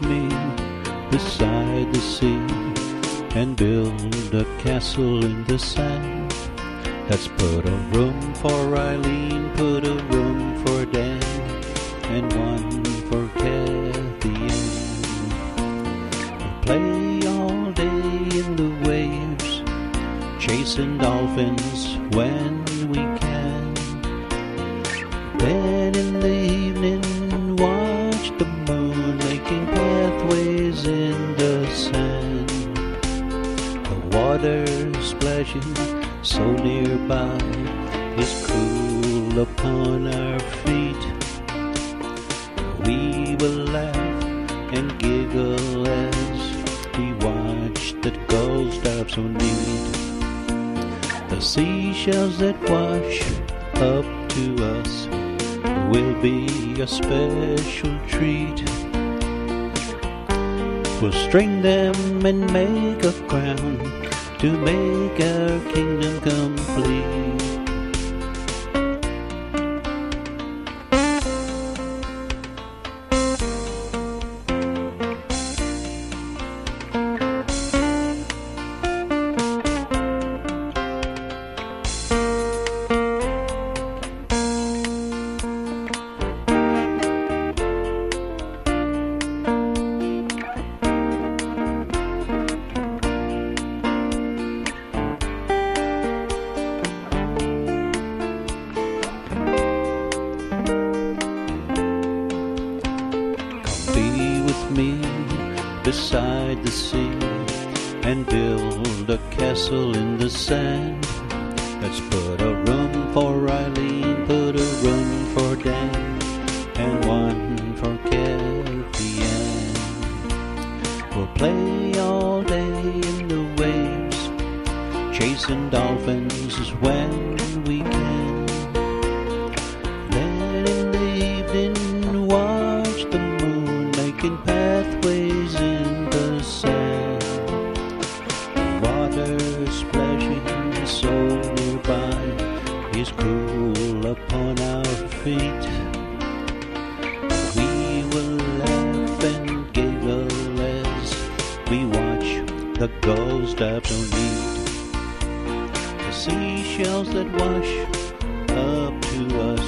me beside the sea and build a castle in the sand. Let's put a room for Eileen, put a room for Dan, and one for Kathy Ann. We'll play all day in the waves, chasing dolphins when we can. Then in the evening, watch the moon making pathways in the sand. The water splashing so nearby is cool upon our feet. We will laugh and giggle as we watch the gulls dive so neat. The seashells that wash up to us will be a special treat. We'll string them and make a crown to make our kingdom complete. Me beside the sea and build a castle in the sand. Let's put a room for Eileen, put a room for Dan, and one for Kathy Ann. We'll play all day in the waves, chasing dolphins when we can. Then in the evening, watch the moon making pathways in the sand. Water splashing so nearby is cool upon our feet. We will laugh and giggle as we watch the gulls dive so neat. The seashells that wash up to us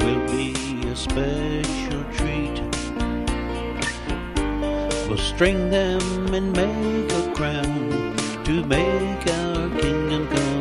will be a special treat. We'll string them and make a crown to make our kingdom come.